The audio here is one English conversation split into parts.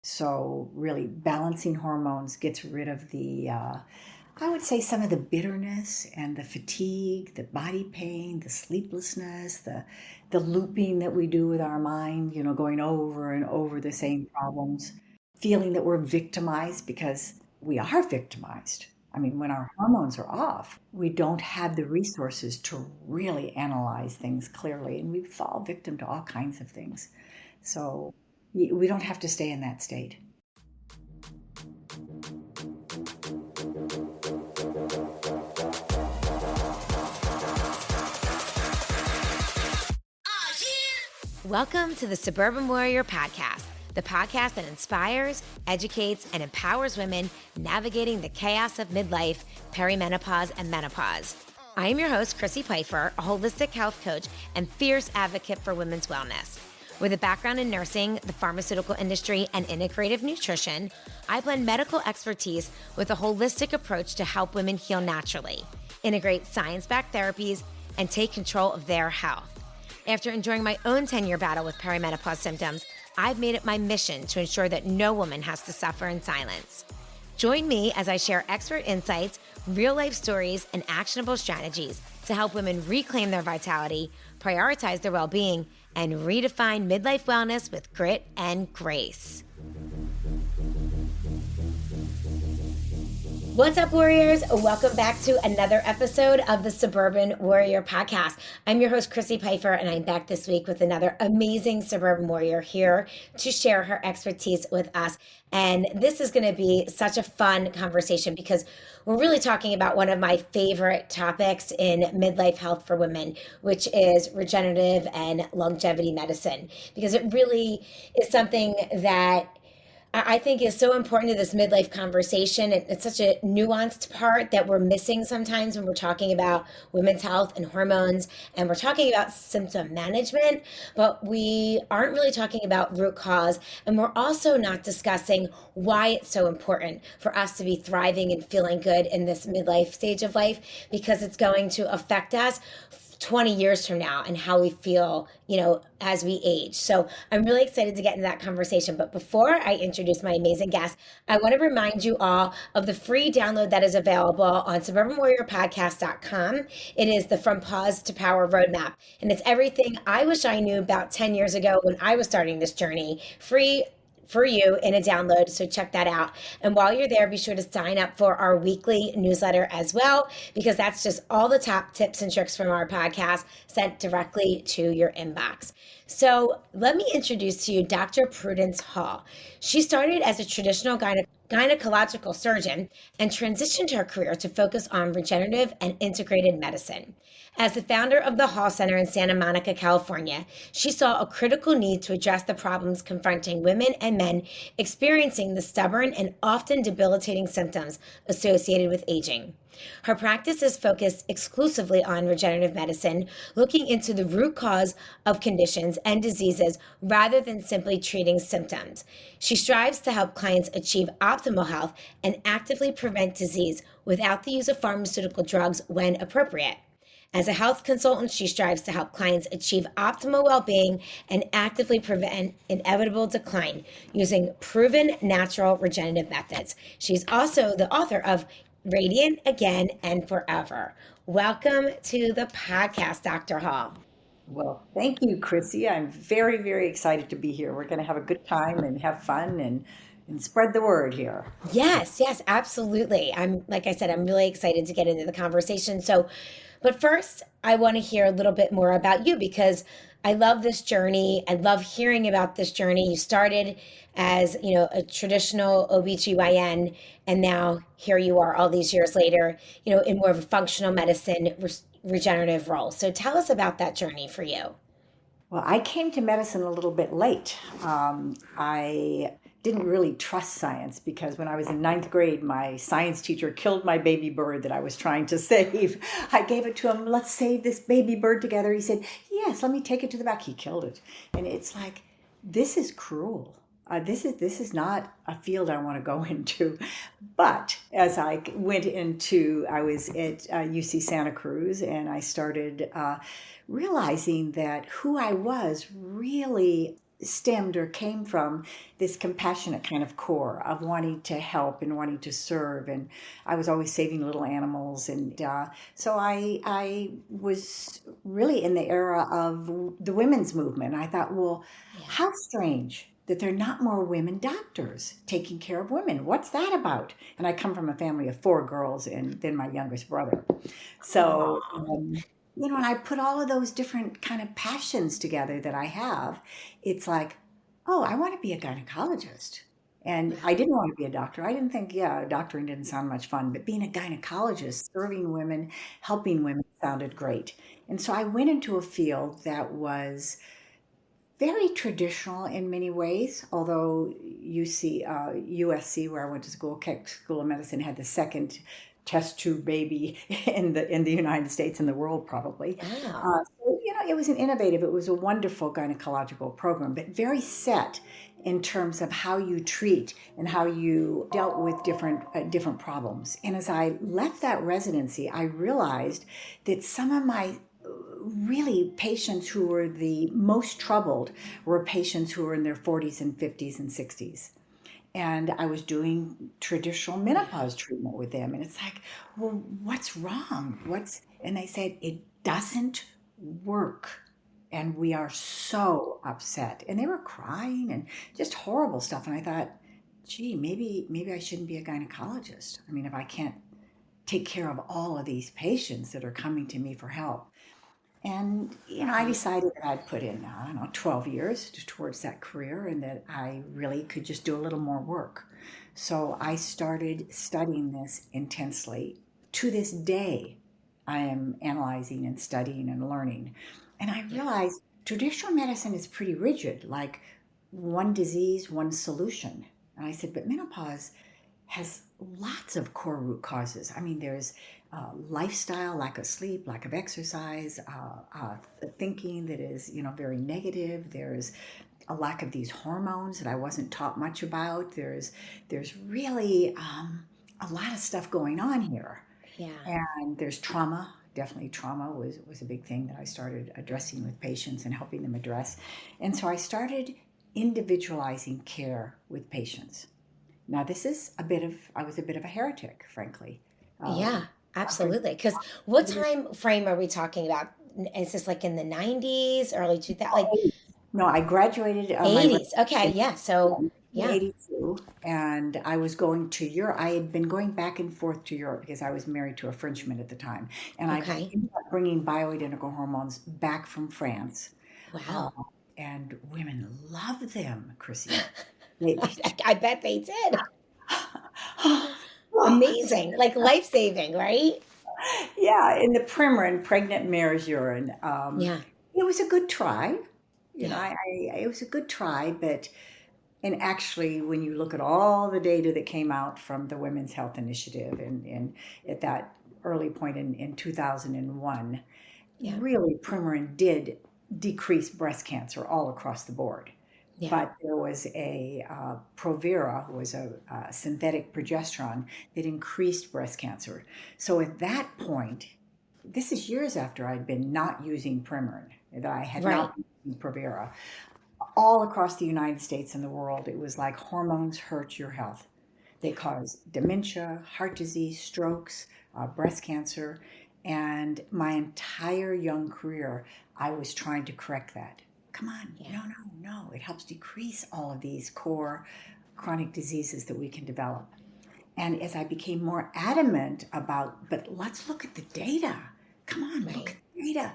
So really balancing hormones gets rid of I would say some of the bitterness and the fatigue, the body pain, the sleeplessness, the looping that we do with our mind, going over and over the same problems, feeling that we're victimized because we are victimized. I mean, when our hormones are off, we don't have the resources to really analyze things clearly, and we fall victim to all kinds of things. So we don't have to stay in that state. Welcome to the Suburban Warrior Podcast, the podcast that inspires, educates, and empowers women navigating the chaos of midlife, perimenopause, and menopause. I am your host, Chrissy Pfeiffer, a holistic health coach and fierce advocate for women's wellness. With a background in nursing, the pharmaceutical industry, and integrative nutrition, I blend medical expertise with a holistic approach to help women heal naturally, integrate science-backed therapies, and take control of their health. After enduring my own 10-year battle with perimenopause symptoms, I've made it my mission to ensure that no woman has to suffer in silence. Join me as I share expert insights, real-life stories, and actionable strategies to help women reclaim their vitality, prioritize their well-being, and redefine midlife wellness with grit and grace. What's up, warriors? Welcome back to another episode of the Suburban Warrior Podcast. I'm your host, Chrissy Pfeiffer, and I'm back this week with another amazing Suburban Warrior here to share her expertise with us. And this is going to be such a fun conversation because we're really talking about one of my favorite topics in midlife health for women, which is regenerative and longevity medicine, because it really is something that I think is so important to this midlife conversation. It's such a nuanced part that we're missing sometimes when we're talking about women's health and hormones, and we're talking about symptom management, but we aren't really talking about root cause. And we're also not discussing why it's so important for us to be thriving and feeling good in this midlife stage of life, because it's going to affect us 20 years from now and how we feel, as we age. So I'm really excited to get into that conversation. But before I introduce my amazing guest, I want to remind you all of the free download that is available on suburbanwarriorpodcast.com. It is the From Pause to Power Roadmap. And it's everything I wish I knew about 10 years ago when I was starting this journey. Free for you in a download, so check that out. And while you're there, be sure to sign up for our weekly newsletter as well, because that's just all the top tips and tricks from our podcast sent directly to your inbox. So let me introduce to you Dr. Prudence Hall. She started as a traditional gynecological surgeon and transitioned her career to focus on regenerative and integrated medicine. As the founder of the Hall Center in Santa Monica, California, she saw a critical need to address the problems confronting women and men experiencing the stubborn and often debilitating symptoms associated with aging. Her practice is focused exclusively on regenerative medicine, looking into the root cause of conditions and diseases rather than simply treating symptoms. She strives to help clients achieve optimal health and actively prevent disease without the use of pharmaceutical drugs when appropriate. As a health consultant, she strives to help clients achieve optimal well-being and actively prevent inevitable decline using proven natural regenerative methods. She's also the author of Radiant Again and Forever. Welcome to the podcast, Dr. Hall. Well, thank you, Chrissy. I'm very, very excited to be here. We're going to have a good time and have fun and spread the word here. Yes, absolutely. Like I said, I'm really excited to get into the conversation. But first, I want to hear a little bit more about you, because I love this journey. I love hearing about this journey. You started as, a traditional OBGYN, and now here you are all these years later, in more of a functional medicine regenerative role. So tell us about that journey for you. Well, I came to medicine a little bit late. I didn't really trust science because when I was in ninth grade, my science teacher killed my baby bird that I was trying to save. I gave it to him. Let's save this baby bird together. He said, yes, let me take it to the back. He killed it. And it's like, this is cruel. This is not a field I want to go into. But as I went into, I was at UC Santa Cruz, and I started realizing that who I was really stemmed or came from this compassionate kind of core of wanting to help and wanting to serve. And I was always saving little animals. And so I was really in the era of the women's movement. I thought, well, Yeah. how strange that there are not more women doctors taking care of women. What's that about? And I come from a family of four girls and then my youngest brother. So, Aw. and I put all of those different kind of passions together that I have. It's like, oh, I want to be a gynecologist. And I Wow. didn't want to be a doctor. I didn't think, yeah, doctoring didn't sound much fun, but being a gynecologist, serving women, helping women sounded great. And so I went into a field that was very traditional in many ways, although USC, where I went to school, Keck School of Medicine, had the second test tube baby in the United States and the world probably. Wow. It was an innovative, it was a wonderful gynecological program, but very set in terms of how you treat and how you dealt with different problems. And as I left that residency, I realized that some of my really patients who were the most troubled were patients who were in their 40s and 50s and 60s. And I was doing traditional menopause treatment with them. And it's like, well, what's wrong? And they said, it doesn't work. And we are so upset. And they were crying and just horrible stuff. And I thought, gee, maybe I shouldn't be a gynecologist. I mean, if I can't take care of all of these patients that are coming to me for help. And, I Right. decided that I'd put in, I don't know, 12 years towards that career and that I really could just do a little more work. So I started studying this intensely. To this day, I am analyzing and studying and learning. And I Yeah. realized traditional medicine is pretty rigid, like one disease, one solution. And I said, but menopause has lots of core root causes. I mean, there's lifestyle, lack of sleep, lack of exercise, thinking that is, very negative. There's a lack of these hormones that I wasn't taught much about. There's really a lot of stuff going on here, Yeah. and there's trauma. Definitely, trauma was a big thing that I started addressing with patients and helping them address. And so I started individualizing care with patients. Now, I was a bit of a heretic, frankly. Yeah, Doctor, absolutely. Because what time frame are we talking about? Is this like in the 90s, early 2000s, like no, I graduated my 80s? Okay, yeah. So, in yeah. 82, and I was going to Europe. I had been going back and forth to Europe because I was married to a Frenchman at the time, and I Okay. ended up bringing bioidentical hormones back from France. Uh, Wow. and women love them, Chrissy. They, I bet they did. Amazing. Like life-saving, right? yeah, in the Premarin pregnant mare's urine. Yeah. It was a good try. Yeah. It was a good try, but and actually, when you look at all the data that came out from the Women's Health Initiative and at that early point in 2001, Yeah. really Premarin did decrease breast cancer all across the board. Yeah. But there was a Provera, was a synthetic progesterone that increased breast cancer. So at that point, this is years after I'd been not using Premarin, that I had Right. not been using Provera. All across the United States and the world, it was like hormones hurt your health. They Yeah. cause dementia, heart disease, strokes, breast cancer. And my entire young career, I was trying to correct that. Come on, Yeah. no, no, no. It helps decrease all of these core chronic diseases that we can develop. And as I became more adamant about, but let's look at the data. Come on, look Right. at the data.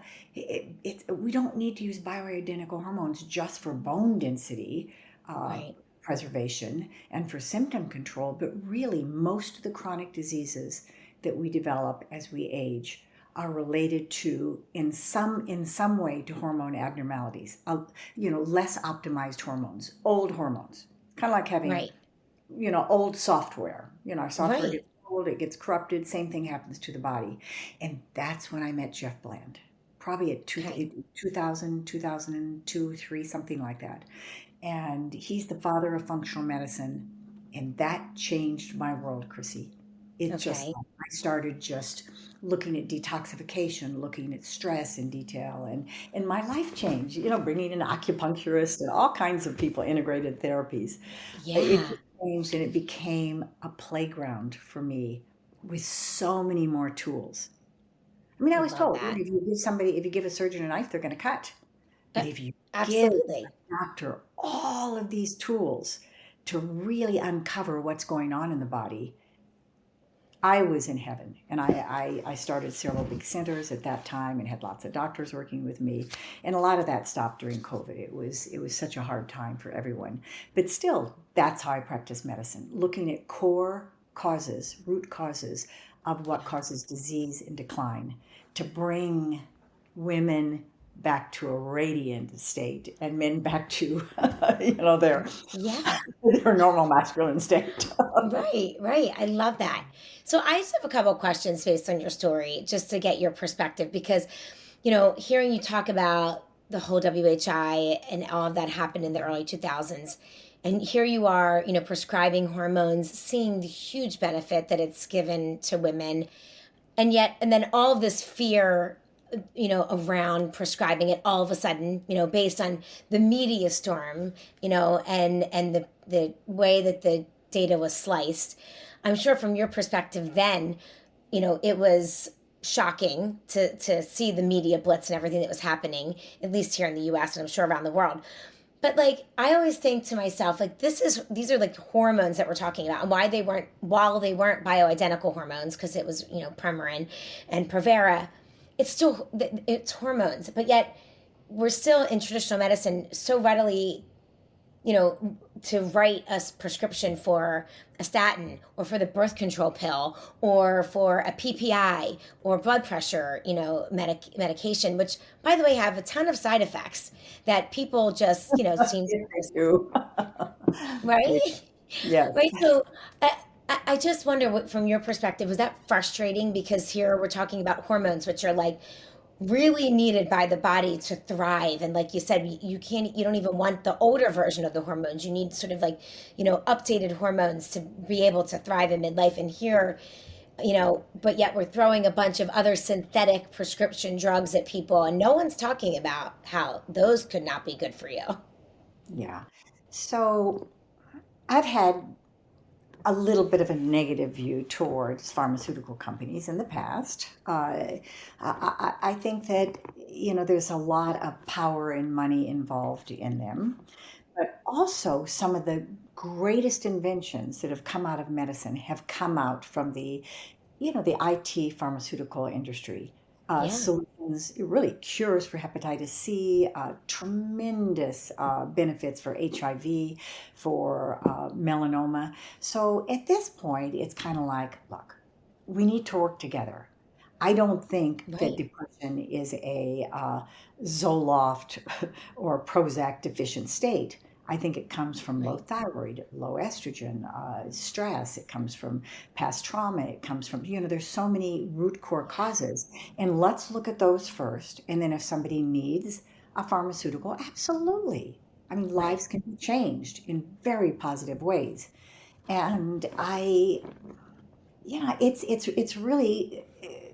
We don't need to use bioidentical hormones just for bone density Right. preservation and for symptom control, but really most of the chronic diseases that we develop as we age are related to in some way to hormone abnormalities. Less optimized hormones, old hormones, kind of like having Right. old software. Our software Right. gets old, it gets corrupted. Same thing happens to the body. And that's when I met Jeff Bland, probably at Okay. 2000, 2002, 3, something like that. And he's the father of functional medicine. And that changed my world, Chrissy. It just, Okay. I started just looking at detoxification, looking at stress in detail, and my life changed. Bringing in acupuncturists and all kinds of people, integrated therapies. It Yeah, just changed, and it became a playground for me with so many more tools. I mean, I I was love told, that. if you give a surgeon a knife, they're going to cut. Uh, But if you give Absolutely. a doctor all of these tools to really uncover what's going on in the body, I was in heaven. And I started several big centers at that time and had lots of doctors working with me. And a lot of that stopped during COVID. It was such a hard time for everyone. But still, that's how I practice medicine, looking at core causes, root causes of what Yeah. causes disease and decline to bring women back to a radiant state and men back to their Yeah. their normal masculine state. Right, right. I love that. So I just have a couple questions based on your story, just to get your perspective, because, hearing you talk about the whole WHI and all of that happened in the early 2000s, and here you are, prescribing hormones, seeing the huge benefit that it's given to women, and then all of this fear, around prescribing it all of a sudden, based on the media storm, and the way that the data was sliced. I'm sure from your perspective then, it was shocking to see the media blitz and everything that was happening, at least here in the US, and I'm sure around the world. But like I always think to myself, like these are like hormones that we're talking about, and while they weren't bioidentical hormones, because it was Premarin and Provera, it's hormones. But yet we're still in traditional medicine so readily, to write a prescription for a statin or for the birth control pill or for a PPI or blood pressure, medication, which by the way have a ton of side effects that people just, seem to Yes, they do. They- right? yes. Right. So I just wonder what, from your perspective, was that frustrating? Because here we're talking about hormones, which are like really needed by the body to thrive. And like you said, you don't even want the older version of the hormones. You need sort of like, updated hormones to be able to thrive in midlife. And here, but yet we're throwing a bunch of other synthetic prescription drugs at people, and no one's talking about how those could not be good for you. Yeah. So I've had a little bit of a negative view towards pharmaceutical companies in the past. I think that, there's a lot of power and money involved in them, but also some of the greatest inventions that have come out of medicine have come out from the IT pharmaceutical industry. Yeah. Solutions, really cures for hepatitis C, tremendous benefits for HIV, for melanoma. So at this point, it's kind of like, look, we need to work together. I don't think that Right. depression is a Zoloft or Prozac deficient state. I think it comes from low Right. thyroid, low estrogen, stress. It comes from past trauma. It comes from, there's so many root core causes. And let's look at those first. And then if somebody needs a pharmaceutical, absolutely. I mean, Right. lives can be changed in very positive ways. And it's really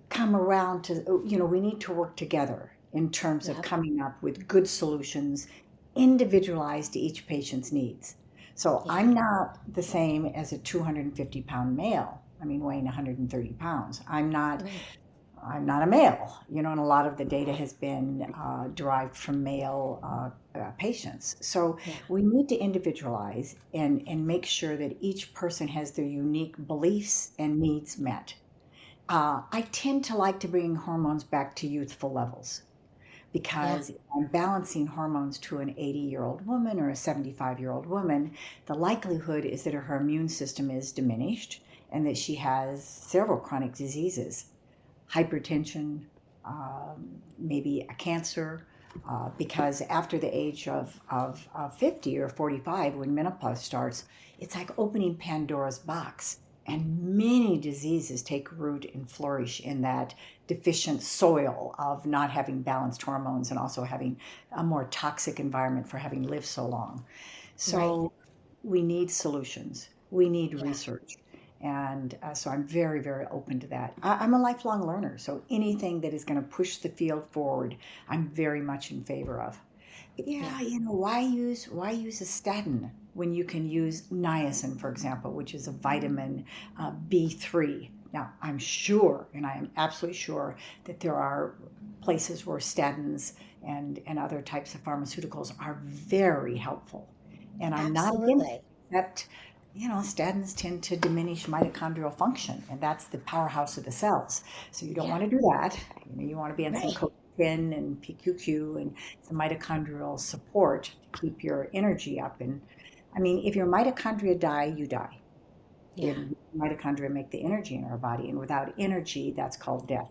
come around to, we need to work together in terms of Yep. coming up with good solutions individualized to each patient's needs. So Yeah. I'm not the same as a 250-pound male. I mean, weighing 130 pounds. Right. I'm not a male, and a lot of the data has been derived from male patients. So Yeah. we need to individualize and make sure that each person has their unique beliefs and needs met. I tend to like to bring hormones back to youthful levels Yeah. because if I'm balancing hormones to an 80-year-old woman or a 75-year-old woman, the likelihood is that her immune system is diminished and that she has several chronic diseases, hypertension, maybe a cancer, because after the age of 50 or 45, when menopause starts, it's like opening Pandora's box. And many diseases take root and flourish in that deficient soil of not having balanced hormones and also having a more toxic environment for having lived so long. Right. So we need solutions. We need Yeah. research. And so I'm very, very open to that. I'm a lifelong learner, so anything that is going to push the field forward, I'm very much in favor of. But Yeah, yeah, why use a statin when you can use niacin, for example, which is a vitamin B3. Now, I'm sure, and I am absolutely sure, that there are places where statins and other types of pharmaceuticals are very helpful. And I'm not against absolutely. it, except, statins tend to diminish mitochondrial function, and that's the powerhouse of the cells. So you don't Yeah, want to do that. You want to be on some right. CoQ10 and PQQ and some mitochondrial support to keep your energy up. And I mean, if your mitochondria die, you die. Yeah, If mitochondria make the energy in our body, and without energy, that's called death.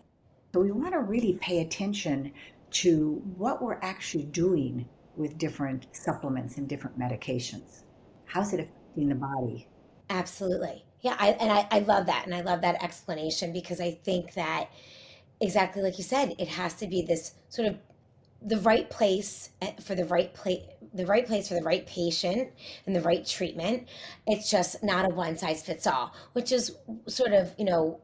So we want to really pay attention to what we're actually doing with different supplements and different medications. How's it affecting the body? absolutely. Yeah, I love that. And I love that explanation because I think that exactly like you said, it has to be this sort of the right place for the right place for the right patient and the right treatment. It's just not a one size fits all, which is sort of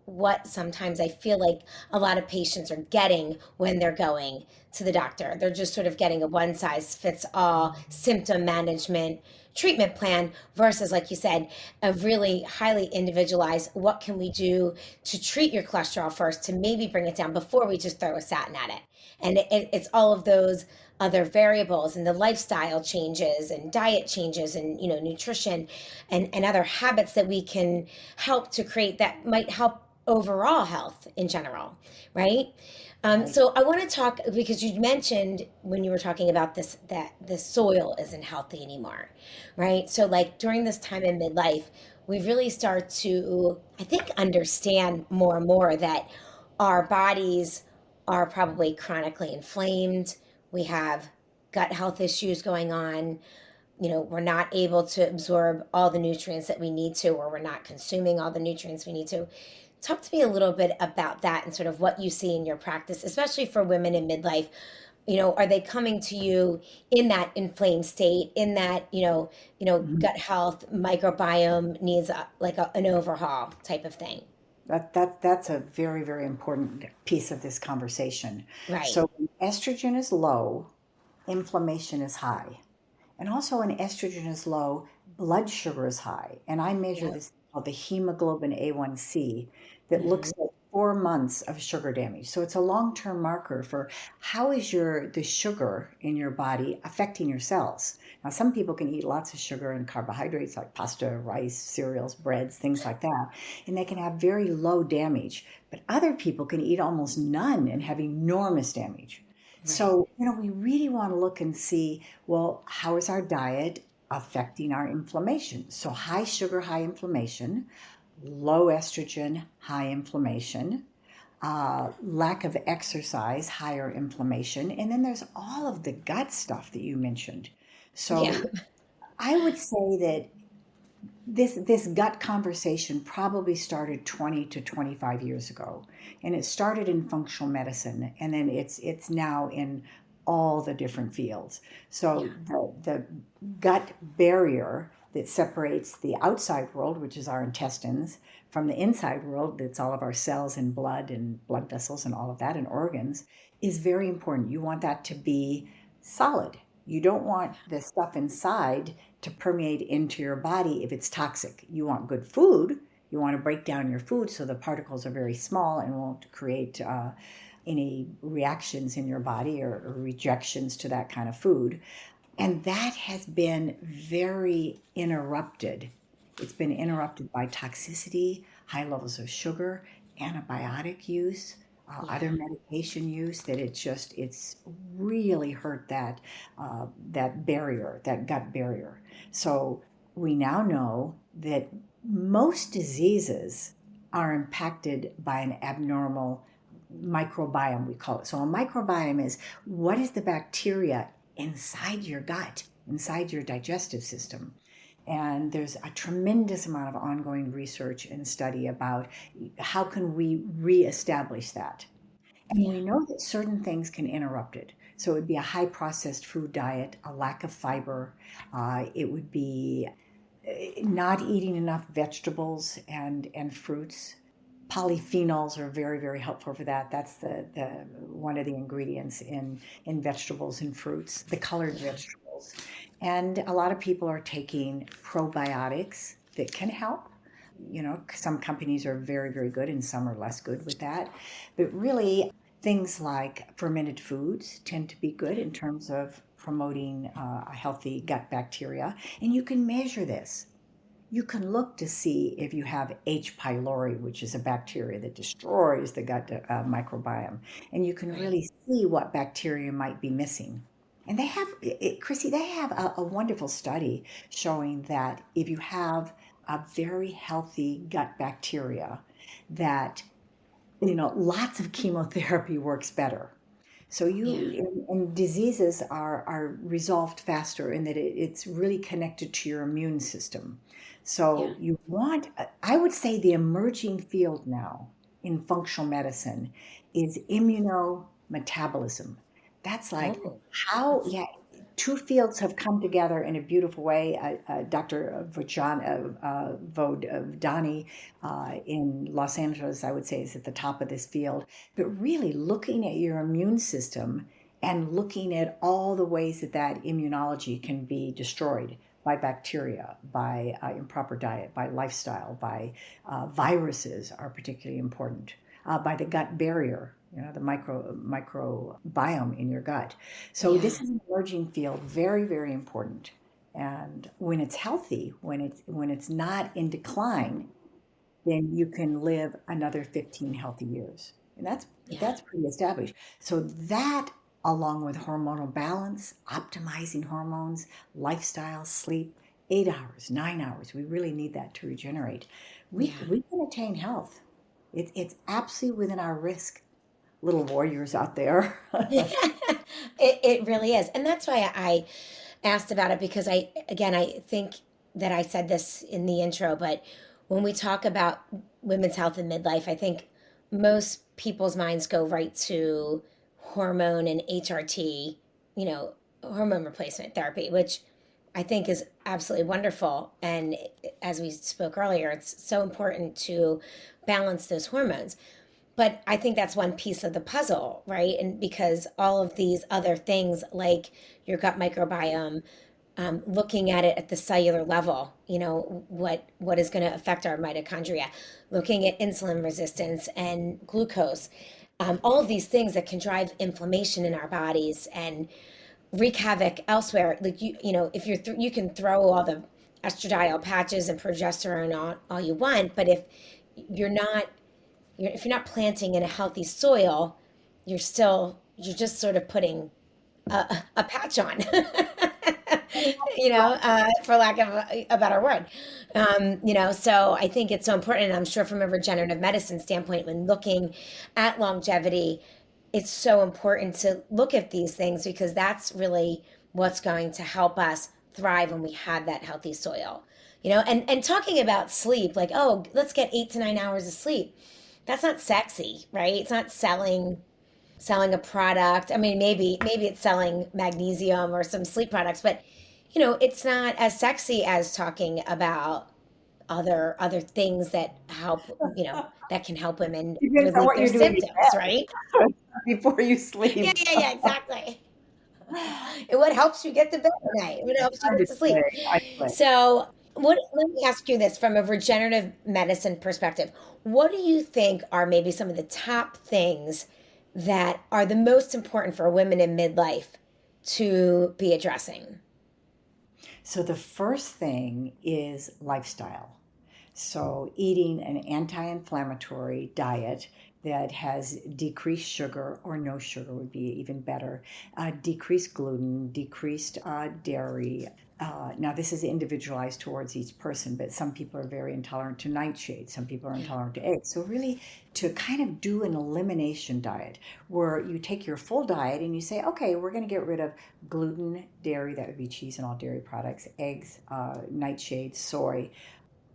what sometimes I feel like a lot of patients are getting when they're going to the doctor. They're just sort of getting a one size fits all symptom management treatment plan versus, like you said, a really highly individualized what can we do to treat your cholesterol first to maybe bring it down before we just throw a statin at it. And it's all of those other variables and the lifestyle changes and diet changes and nutrition and other habits that we can help to create that might help overall health in general, right? Right. So I want to talk because you mentioned when you were talking about this that the soil isn't healthy anymore, right? So like during this time in midlife, we really start to, I think, understand more and more that our bodies are probably chronically inflamed. We have gut health issues going on. We're not able to absorb all the nutrients that we need to, or we're not consuming all the nutrients we need to. Talk to me a little bit about that and sort of what you see in your practice, especially for women in midlife. Are they coming to you in that inflamed state, in that, Mhm. gut health, microbiome needs an overhaul type of thing? That's a very, very important piece of this conversation. Right. So when estrogen is low, inflammation is high. And also when estrogen is low, blood sugar is high. And I measure Yep. this called the hemoglobin A1C that looks Hmm. at 4 months of sugar damage. So it's a long-term marker for how is the sugar in your body affecting your cells. Now, some people can eat lots of sugar and carbohydrates like pasta, rice, cereals, breads, things like that, and they can have very low damage. But other people can eat almost none and have enormous damage. Right. So, we really want to look and see, well, how is our diet affecting our inflammation? So, high sugar, high inflammation, low estrogen, high inflammation, lack of exercise, higher inflammation. And then there's all of the gut stuff that you mentioned. Yeah. So, I would say that this gut conversation probably started 20 to 25 years ago, and it started in functional medicine, and then it's now in all the different fields. Yeah. So the gut barrier that separates the outside world, which is our intestines, from the inside world, that's all of our cells and blood vessels and all of that and organs, is very important. You want that to be solid. You don't want the stuff inside to permeate into your body if it's toxic. You want good food. You want to break down your food so the particles are very small and won't create any reactions in your body or rejections to that kind of food. And that has been very interrupted. It's been interrupted by toxicity, high levels of sugar, antibiotic use, other Yeah. medication use. That it's really hurt that barrier, that gut barrier. So we now know that most diseases are impacted by an abnormal microbiome, we call it. So a microbiome is what is the bacteria inside your gut, inside your digestive system. And there's a tremendous amount of ongoing research and study about how can we reestablish that. And Yeah. we know that certain things can interrupt it. So it would be a high processed food diet, a lack of fiber. It would be not eating enough vegetables and fruits. Polyphenols are very, very helpful for that. That's the one of the ingredients in vegetables and fruits, the colored Yeah. vegetables. And a lot of people are taking probiotics that can help. Some companies are very, very good and some are less good with that. But really, things like fermented foods tend to be good in terms of promoting a healthy gut bacteria. And you can measure this. You can look to see if you have H. pylori, which is a bacteria that destroys the gut microbiome, and you can Right. really see what bacteria might be missing. And Chrissy, they have a wonderful study showing that if you have a very healthy gut bacteria, that lots of chemotherapy works better. So Yeah. and diseases are resolved faster in that it's really connected to your immune system. Yeah. So I would say the emerging field now in functional medicine is immunometabolism. That's like Oh, how, that's yeah, two fields have come together in a beautiful way. Dr. Vodani in Los Angeles, I would say, is at the top of this field. But really looking at your immune system and looking at all the ways that immunology can be destroyed by bacteria, by improper diet, by lifestyle, by viruses are particularly important, by the gut barrier, the microbiome in your gut. So this yeah. is an emerging field, very, very important. And when it's healthy, when it's not in decline, then you can live another 15 healthy years. And Yeah. that's pretty established. So that along with hormonal balance, optimizing hormones, lifestyle, sleep, 8 hours, 9 hours, we really need that to regenerate. We Yeah. we can attain health. It's absolutely within our risk, little warriors out there. It really is. And that's why I asked about it because I think that I said this in the intro, but when we talk about women's health and midlife, I think most people's minds go right to hormone and HRT, you know, hormone replacement therapy, which I think is absolutely wonderful. And as we spoke earlier, it's so important to balance those hormones. But I think that's one piece of the puzzle, right? And because all of these other things like your gut microbiome, looking at it at the cellular level, what is going to affect our mitochondria, looking at insulin resistance and glucose, all of these things that can drive inflammation in our bodies and wreak havoc elsewhere. Like if you can throw all the estradiol patches and progesterone on all you want, but you're not if you're not planting in a healthy soil, you're just sort of putting a patch on, for lack of a better word. So I think it's so important. And I'm sure from a regenerative medicine standpoint, when looking at longevity, it's so important to look at these things because that's really what's going to help us thrive when we have that healthy soil. And talking about sleep, like, oh, let's get 8 to 9 hours of sleep. That's not sexy, right? It's not selling a product. I mean, maybe it's selling magnesium or some sleep products, but it's not as sexy as talking about other things that help, that can help women Depends on relieve what their you're doing symptoms, right? before you Yeah, sleep. yeah, yeah, exactly. And what helps you get to bed at night? What helps you Hard get to to say. sleep? So, let me ask you this from a regenerative medicine perspective. What do you think are maybe some of the top things that are the most important for women in midlife to be addressing? So the first thing is lifestyle. So eating an anti-inflammatory diet that has decreased sugar or no sugar would be even better. Decreased gluten, decreased dairy. Now this is individualized towards each person, but some people are very intolerant to nightshade. Some people are Yeah, intolerant to eggs. So really to kind of do an elimination diet where you take your full diet and you say, okay, we're going to get rid of gluten, dairy, that would be cheese and all dairy products, eggs, nightshade, soy,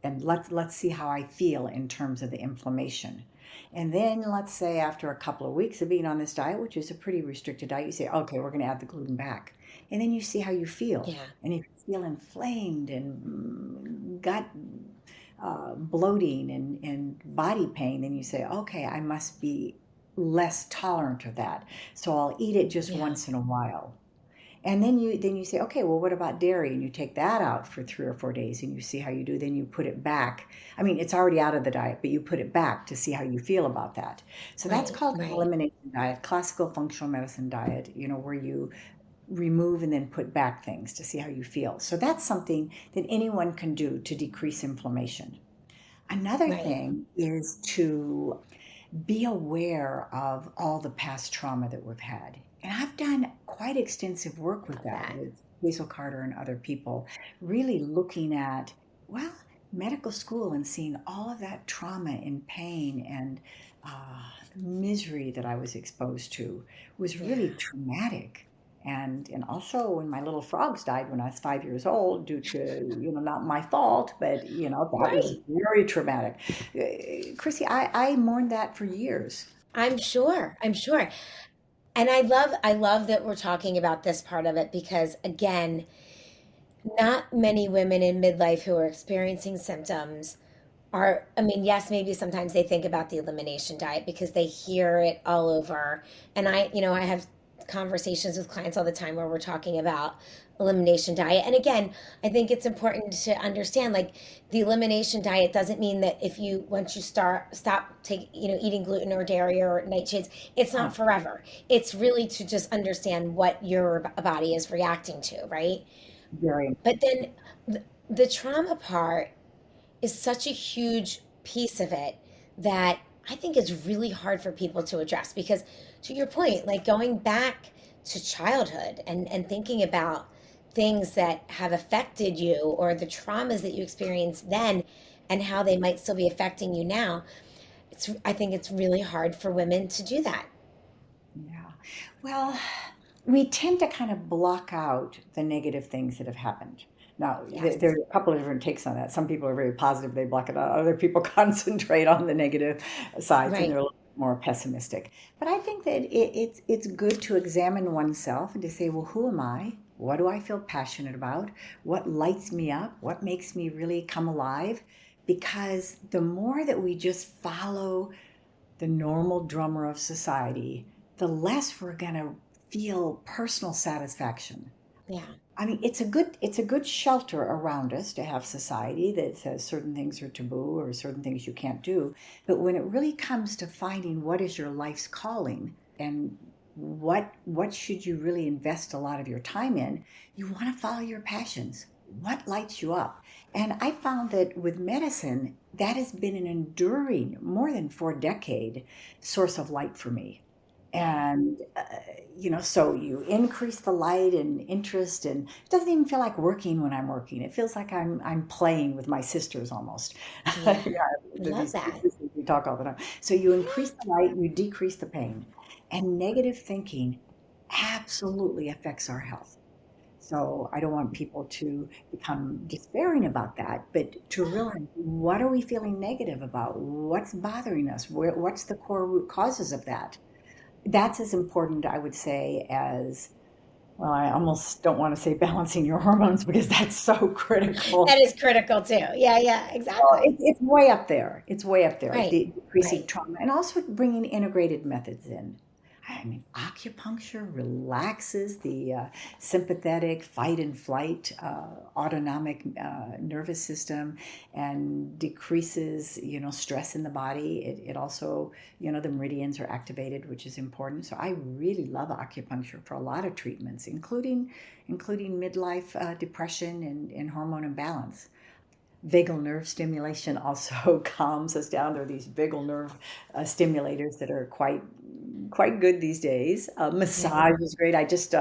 and let's see how I feel in terms of the inflammation. And then let's say after a couple of weeks of being on this diet, which is a pretty restricted diet, you say, okay, we're going to add the gluten back. And then you see how you feel. Yeah. And if you feel inflamed and gut bloating and body pain, then you say, okay, I must be less tolerant of that. So I'll eat it just Yeah. once in a while. And then you say, okay, well, what about dairy? And you take that out for 3 or 4 days and you see how you do. Then you put it back. I mean, it's already out of the diet, but you put it back to see how you feel about that. So that's Right. called an Right. elimination diet, classical functional medicine diet, where you remove and then put back things to see how you feel. So that's something that anyone can do to decrease inflammation. Another Right. thing is to be aware of all the past trauma that we've had. And I've done quite extensive work with Love that, that. with Hazel Carter and other people, really looking at, well, medical school and seeing all of that trauma and pain and misery that I was exposed to was Yeah. really traumatic. And also when my little frogs died when I was 5 years old due to, not my fault, but, that was Right. very traumatic. Chrissy, I mourned that for years. I'm sure. I'm sure. And I love that we're talking about this part of it because again, not many women in midlife who are experiencing symptoms are, I mean, yes, maybe sometimes they think about the elimination diet because they hear it all over. And I have conversations with clients all the time where we're talking about elimination diet. And again, I think it's important to understand like the elimination diet doesn't mean that if you once you stop eating gluten or dairy or nightshades, it's Oh, not forever. It's really to just understand what your body is reacting to, right? very. But then the trauma part is such a huge piece of it that I think is really hard for people to address because to your point, like going back to childhood and thinking about things that have affected you or the traumas that you experienced then and how they might still be affecting you now, I think it's really hard for women to do that. Yeah. Well, we tend to kind of block out the negative things that have happened. Now, there Yes. are a couple of different takes on that. Some people are very positive, they block it out. Other people concentrate on the negative sides and they're Right. a little bit more pessimistic. But I think that it's good to examine oneself and to say, well, who am I? What do I feel passionate about? What lights me up? What makes me really come alive? Because the more that we just follow the normal drummer of society, the less we're going to feel personal satisfaction. Yeah. I mean, it's a good shelter around us to have society that says certain things are taboo or certain things you can't do. But when it really comes to finding what is your life's calling and what should you really invest a lot of your time in, you want to follow your passions. What lights you up? And I found that with medicine, that has been an enduring, more than 4 decade source of light for me. Yeah. And so you increase the light and interest, and it doesn't even feel like working when I'm working. It feels like I'm playing with my sisters almost. Yeah. Yeah, Love these two that. sisters, we talk all the time. So you increase the light, you decrease the pain, and negative thinking absolutely affects our health. So I don't want people to become despairing about that, but to realize what are we feeling negative about? What's bothering us? What's the core root causes of that? That's as important, I would say, as, well, I almost don't want to say balancing your hormones because that's so critical. That is critical too. Yeah, yeah, Well, exactly. it's way up there. It's way up there, Right. decreasing Right. trauma and also bringing integrated methods in. I mean, acupuncture relaxes the sympathetic fight and flight autonomic nervous system and decreases, stress in the body. It also, the meridians are activated, which is important. So I really love acupuncture for a lot of treatments, including midlife depression and hormone imbalance. Vagal nerve stimulation also calms us down. There are these vagal nerve stimulators that are quite good these days. Right. Massage is great. I just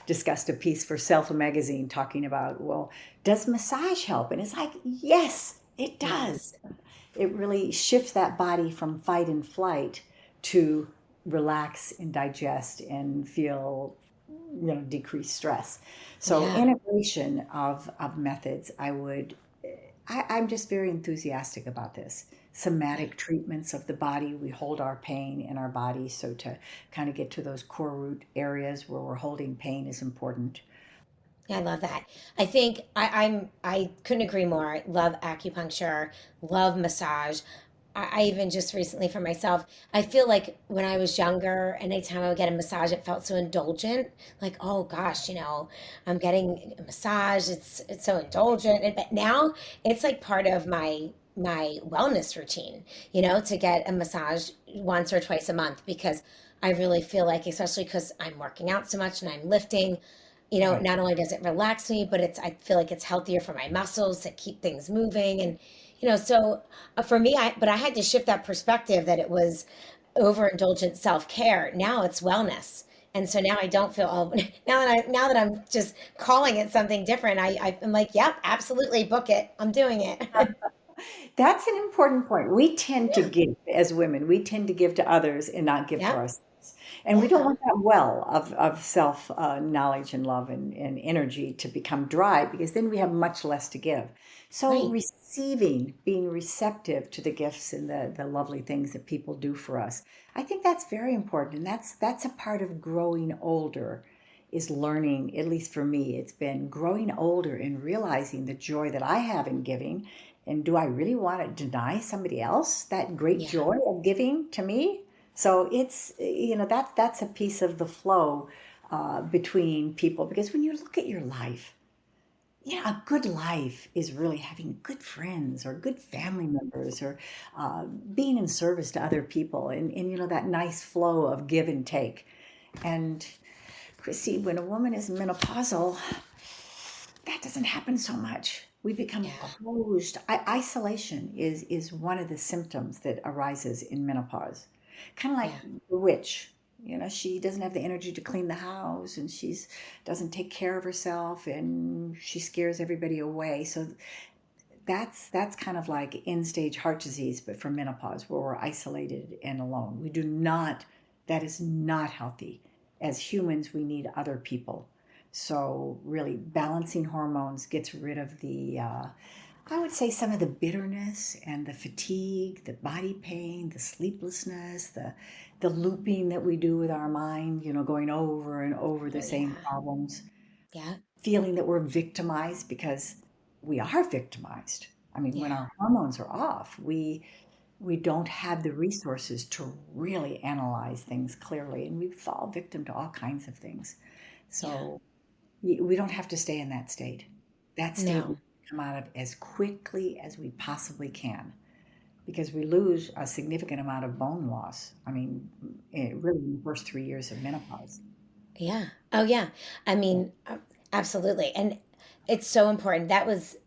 discussed a piece for Self magazine talking about, well, does massage help? And it's like, yes, it does. Yes. It really shifts that body from fight and flight to relax and digest and feel, decreased stress. So Yeah. integration of methods, I would I'm just very enthusiastic about this. Somatic treatments of the body. We hold our pain in our body. So to kind of get to those core root areas where we're holding pain is important. I love that. I couldn't agree more. I love acupuncture, love massage. I even just recently for myself, I feel like when I was younger, anytime I would get a massage, it felt so indulgent. Like, oh gosh, I'm getting a massage. It's so indulgent. But now it's like part of my wellness routine, to get a massage once or twice a month because I really feel like, especially because I'm working out so much and I'm lifting, Right. not only does it relax me, but I feel like it's healthier for my muscles to keep things moving. And, so for me, but I had to shift that perspective that it was overindulgent self-care. Now it's wellness. And so now I don't feel now that I'm just calling it something different, I'm like, yep, absolutely book it. I'm doing it. That's an important point. We tend to give, as women, we tend to give to others and not give to Yep. ourselves. And we don't Yeah. want that well of self knowledge and love and energy to become dry because then we have much less to give. So Right. receiving, being receptive to the gifts and the lovely things that people do for us, I think that's very important. And that's a part of growing older is learning, at least for me, it's been growing older and realizing the joy that I have in giving. And do I really want to deny somebody else that great Yeah. joy of giving to me? So it's, that's a piece of the flow between people because when you look at your life, yeah, a good life is really having good friends or good family members or being in service to other people and that nice flow of give and take. And Chrissy, when a woman is menopausal, that doesn't happen so much. We become Yeah. closed. Isolation is one of the symptoms that arises in menopause. Kind of like Yeah. the witch. She doesn't have the energy to clean the house and she's doesn't take care of herself and she scares everybody away. So that's kind of like end stage heart disease, but for menopause, where we're isolated and alone. We do not, that is not healthy. As humans, we need other people. So, really, balancing hormones gets rid of I would say, some of the bitterness and the fatigue, the body pain, the sleeplessness, the looping that we do with our mind, going over and over the Oh same yeah. problems, Yeah. feeling that we're victimized because we are victimized. I mean, when Yeah. our hormones are off, we don't have the resources to really analyze things clearly, and we fall victim to all kinds of things. Yeah. So we don't have to stay in that state. That state we No. come out of as quickly as we possibly can because we lose a significant amount of bone loss. I mean, really in the first 3 years of menopause. Yeah. Oh, yeah. I mean, absolutely. And it's so important. That was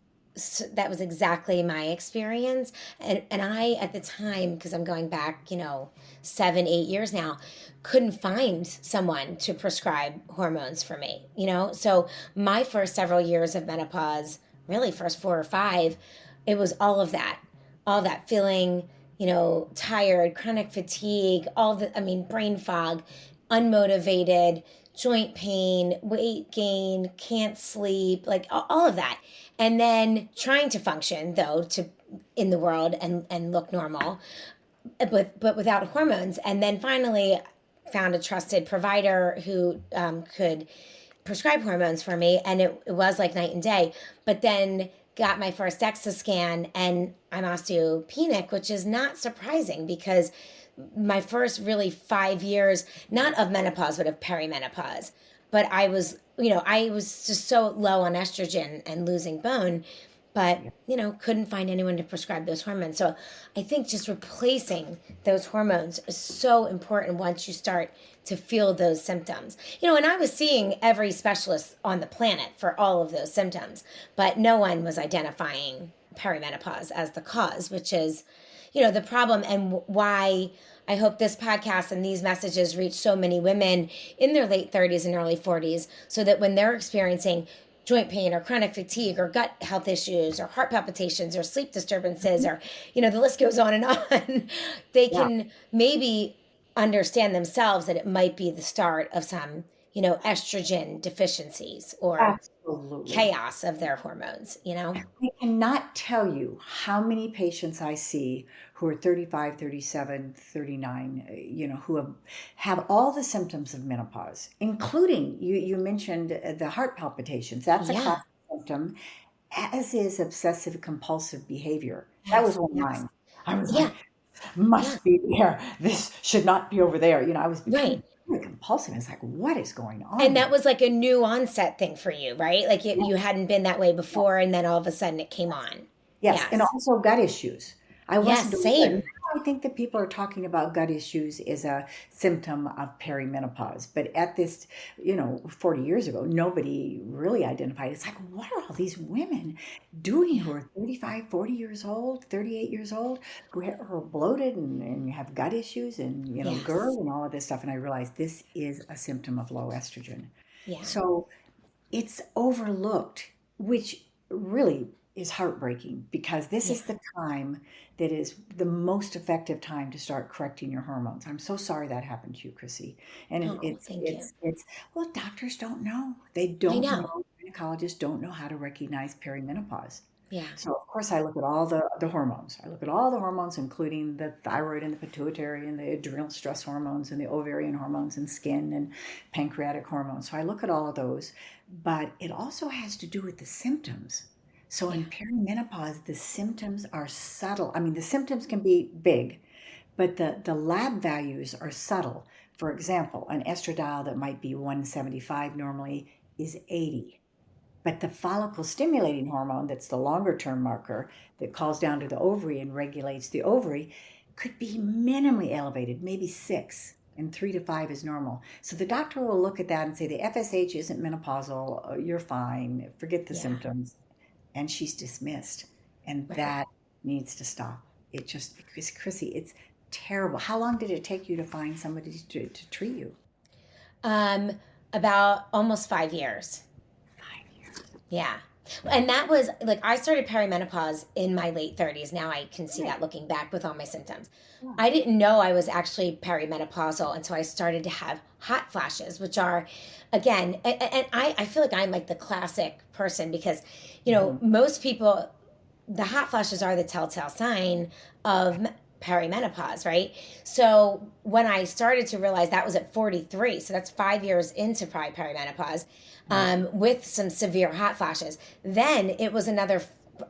exactly my experience. And I, at the time, because I'm going back, 7, 8 years now, couldn't find someone to prescribe hormones for me, So my first several years of menopause, really first 4 or 5, it was all that feeling, tired, chronic fatigue, I mean, brain fog, unmotivated, joint pain, weight gain, can't sleep, like all of that. And then trying to function though to in the world and look normal, but without hormones. And then finally found a trusted provider who could prescribe hormones for me, and it was like night and day. But then got my first DEXA scan, and I'm osteopenic, which is not surprising because my first really 5 years, not of menopause, but of perimenopause. But I was just so low on estrogen and losing bone, but couldn't find anyone to prescribe those hormones. So I think just replacing those hormones is so important once you start to feel those symptoms. And I was seeing every specialist on the planet for all of those symptoms, but no one was identifying perimenopause as the cause, which is, the problem, and why I hope this podcast and these messages reach so many women in their late 30s and early 40s so that when they're experiencing joint pain or chronic fatigue or gut health issues or heart palpitations or sleep disturbances or the list goes on and on, they Yeah. can maybe understand themselves that it might be the start of some estrogen deficiencies or Absolutely. chaos of their hormones. I cannot tell you how many patients I see who are 35, 37, 39, who have all the symptoms of menopause, including you mentioned the heart palpitations. That's a Yeah. classic symptom, as is obsessive compulsive behavior. That was Yes. one of Yes. mine. I was Yeah. like, Yeah. must be there. This should not be over there. I was Right. becoming really compulsive. It's like, what is going on And that here? was like a new onset thing for you, right? Like Yeah, you hadn't been that way yeah. before, and then all of a sudden it came on. Yes, and Yes. also gut issues. I Yes. wasn't aware. Now Same. I think that people are talking about gut issues as a symptom of perimenopause, but at this, 40 years ago, nobody really identified. It's like, what are all these women doing Yeah. who are 35, 40 years old, 38 years old, are bloated and have gut issues and, Yes. GERD and all of this stuff. And I realized this is a symptom of low estrogen. Yeah. So it's overlooked, which really is heartbreaking because this Yeah. is the time that is the most effective time to start correcting your hormones. I'm so sorry that happened to you, Chrissy. And Oh, thank you. well, doctors don't know. They I don't know. know. Gynecologists don't know how to recognize perimenopause. Yeah. So of course I look at all the hormones. I look at all the hormones, including the thyroid and the pituitary and the adrenal stress hormones and the ovarian hormones and skin and pancreatic hormones. So I look at all of those, but it also has to do with the symptoms. So Yeah. in perimenopause, the symptoms are subtle. I mean, the symptoms can be big, but the lab values are subtle. For example, an estradiol that might be 175 normally is 80. But the follicle stimulating hormone, that's the longer term marker that calls down to the ovary and regulates the ovary, could be minimally elevated, maybe 6, and 3 to 5 is normal. So the doctor will look at that and say the FSH isn't menopausal, you're fine, forget the Yeah. symptoms, and she's dismissed. And Right. that needs to stop. It just, because Chrissy, it's terrible. How long did it take you to find somebody to treat you? Um, about almost 5 years. 5 years. Yeah. And that was like I started perimenopause in my late 30s. Now I can see Right. that looking back with all my symptoms. Yeah. I didn't know I was actually perimenopausal until I started to have hot flashes, which are, again, and I feel like I'm like the classic person because, Mhm. most people, the hot flashes are the telltale sign of perimenopause, right? So when I started to realize that was at 43, so that's 5 years into perimenopause, Right. with some severe hot flashes. Then it was another,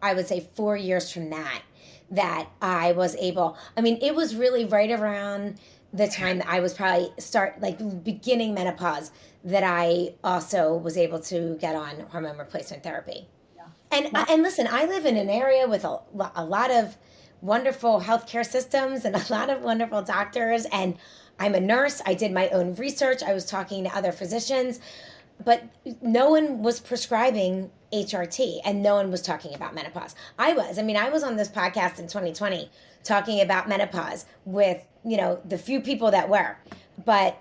I would say, 4 years from that I was able. I mean, it was really right around the time that I was probably start like beginning menopause that I also was able to get on hormone replacement therapy. Yeah. And Well, and listen, I live in an area with a lot of wonderful healthcare systems and a lot of wonderful doctors. And I'm a nurse. I did my own research. I was talking to other physicians, but no one was prescribing HRT and no one was talking about menopause. I was. I mean, I was on this podcast in 2020 talking about menopause with, the few people that were, but,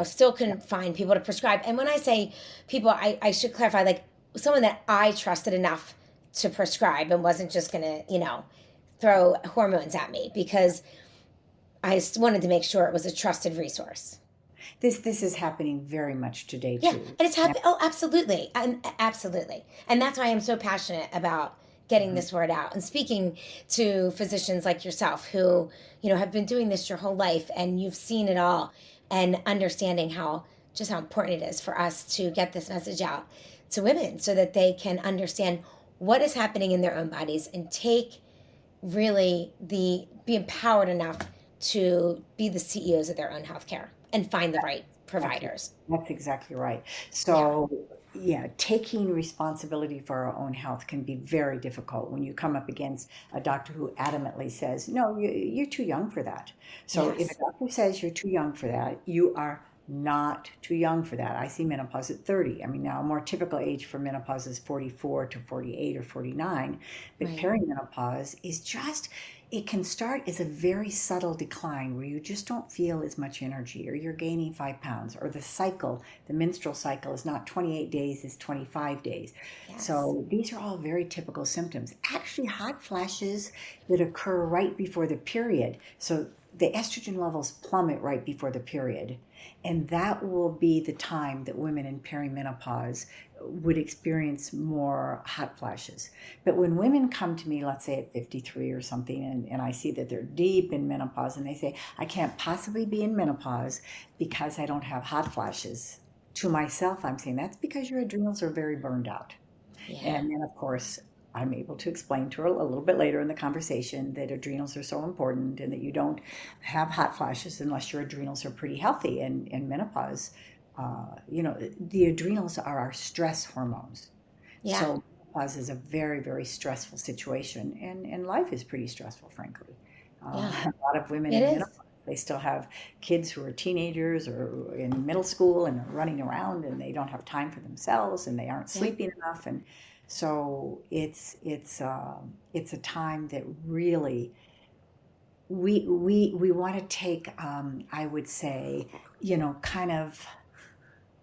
still couldn't find people to prescribe. And when I say people, I should clarify, like someone that I trusted enough to prescribe and wasn't just going to, throw hormones at me because I wanted to make sure it was a trusted resource. this is happening very much today Yeah, too. and it's happy. Oh, absolutely, and absolutely, and that's why I'm so passionate about getting Mhm. this word out and speaking to physicians like yourself who have been doing this your whole life and you've seen it all and understanding how important it is for us to get this message out to women so that they can understand what is happening in their own bodies and take really be empowered enough to be the CEOs of their own healthcare and find the right Exactly. providers. That's exactly right. Yeah. So, yeah, taking responsibility for our own health can be very difficult when you come up against a doctor who adamantly says, no, you're too young for that. So, if a Yes. doctor says you're too young for that, you are not too young for that. I see menopause at 30. I mean, now a more typical age for menopause is 44 to 48 or 49, but Right. perimenopause is just, it can start as a very subtle decline where you just don't feel as much energy or you're gaining 5 pounds or the menstrual cycle is not 28 days, it's 25 days. Yes. So these are all very typical symptoms. Actually, hot flashes that occur right before the period. So the estrogen levels plummet right before the period. And that will be the time that women in perimenopause would experience more hot flashes. But when women come to me, let's say at 53 or something, and I see that they're deep in menopause and they say, I can't possibly be in menopause because I don't have hot flashes. To myself, I'm saying that's because your adrenals are very burned out. Yeah. And then, of course, I'm able to explain to her a little bit later in the conversation that adrenals are so important and that you don't have hot flashes unless your adrenals are pretty healthy. And in menopause, the adrenals are our stress hormones. Yeah. So menopause is a very, very stressful situation, and life is pretty stressful, frankly. Yeah. A lot of women It in is. menopause, they still have kids who are teenagers or in middle school and are running around and they don't have time for themselves and they aren't Yep. sleeping enough. And so it's a time that really we want to take, I would say, kind of,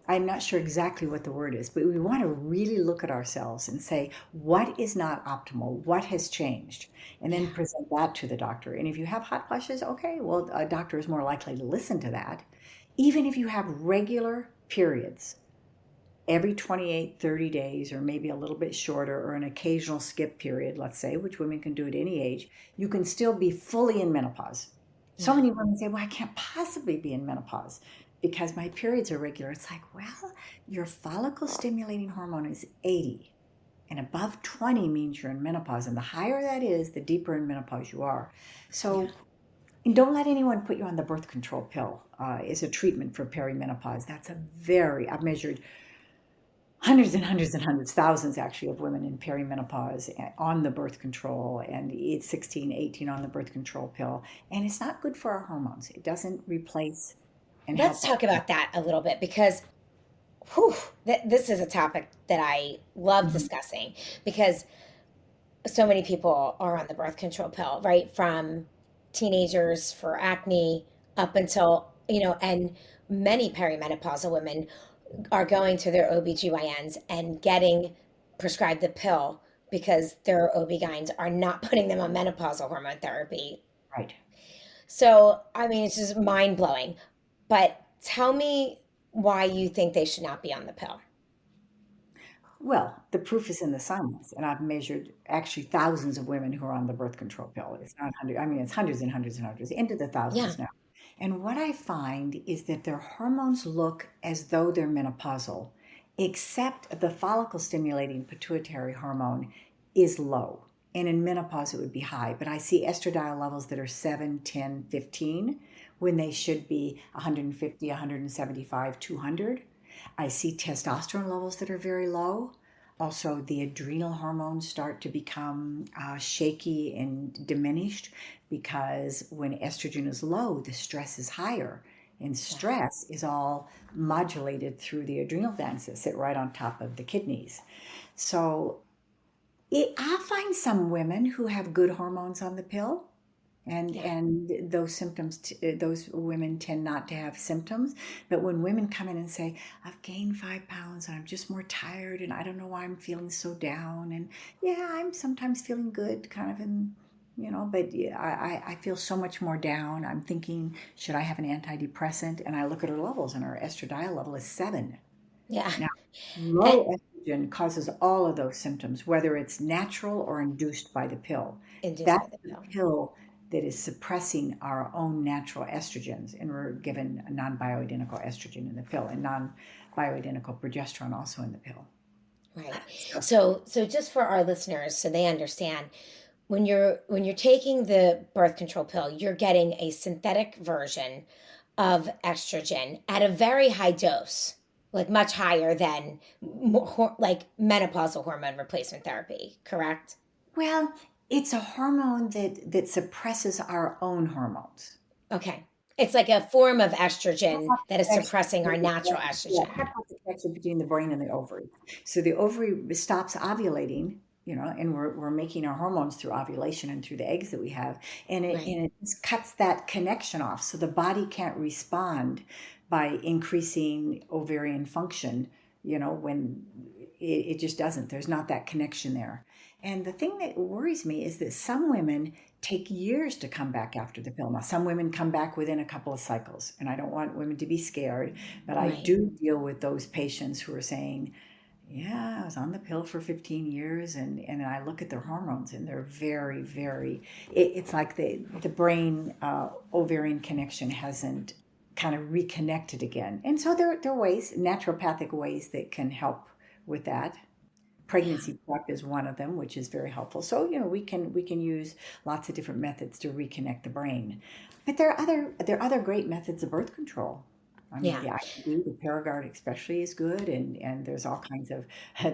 I'm not sure exactly what the word is, but we want to really look at ourselves and say, what is not optimal? What has changed? And Yeah. then present that to the doctor. And if you have hot flashes, okay, well, a doctor is more likely to listen to that. Even if you have regular periods, every 28, 30 days, or maybe a little bit shorter, or an occasional skip period, let's say, which women can do at any age, you can still be fully in menopause. So Yeah. many women say, well, I can't possibly be in menopause because my periods are regular. It's like, well, your follicle stimulating hormone is 80, and above 20 means you're in menopause. And the higher that is, the deeper in menopause you are. Yeah. So, and don't let anyone put you on the birth control pill as a treatment for perimenopause. I've measured hundreds and hundreds and hundreds, thousands actually, of women in perimenopause on the birth control, and it's 16, 18 on the birth control pill. And it's not good for our hormones. It doesn't replace and Let's help talk our. about that a little bit because whew, this is a topic that I love Mhm. discussing because so many people are on the birth control pill, right? From teenagers for acne up until, and many perimenopausal women are going to their OBGYNs and getting prescribed the pill because their OB-GYNs are not putting them on menopausal hormone therapy. Right. So, I mean, it's just mind blowing. But tell me why you think they should not be on the pill. Well, the proof is in the science, and I've measured actually thousands of women who are on the birth control pill. It's not hundred, I mean, it's hundreds and hundreds and hundreds, into the Yeah. thousands now. And what I find is that their hormones look as though they're menopausal, except the follicle stimulating pituitary hormone is low. And in menopause, it would be high. But I see estradiol levels that are 7, 10, 15 when they should be 150, 175, 200. I see testosterone levels that are very low. Also, the adrenal hormones start to become shaky and diminished because when estrogen is low, the stress is higher. And Yeah. stress is all modulated through the adrenal glands that sit right on top of the kidneys. So I find some women who have good hormones on the pill, Yeah. and those those women tend not to have symptoms. But when women come in and say, I've gained 5 pounds and I'm just more tired and I don't know why I'm feeling so down, and yeah, I'm sometimes feeling good, kind of, but yeah, I feel so much more down. I'm thinking, should I have an antidepressant? And I look at her levels, and her estradiol level is 7. Yeah. Now, And low estrogen causes all of those symptoms, whether it's natural or induced by the pill. induced by That's the the pill. pill that is suppressing our own natural estrogens, and we're given a non-bioidentical estrogen in the pill and non-bioidentical progesterone also in the pill. Right. So, So just for our listeners so they understand, when you're taking the birth control pill, you're getting a synthetic version of estrogen at a very high dose, like much higher than like menopausal hormone replacement therapy, correct? well, it's a hormone that suppresses our own hormones. Okay. It's like a form of estrogen that is Connection suppressing our between the natural brain. Yeah, estrogen. cut off the connection between the brain and the ovary. So the ovary stops ovulating, and we're making our hormones through ovulation and through the eggs that we have, and it Right. and it just cuts that connection off. So the body can't respond by increasing ovarian function, when it just doesn't. There's not that connection there. And the thing that worries me is that some women take years to come back after the pill. Now, some women come back within a couple of cycles, and I don't want women to be scared, but I Right. do deal with those patients who are saying, yeah, I was on the pill for 15 years, and I look at their hormones and they're very, very, it's like the brain ovarian connection hasn't kind of reconnected again. And so there are ways, naturopathic ways that can help with that. Yeah. Pregnancy prep is one of them, which is very helpful. So, we can use lots of different methods to reconnect the brain. But there are other great methods of birth control. I mean, Yeah. the IUD, the Paragard especially is good, and there's all kinds of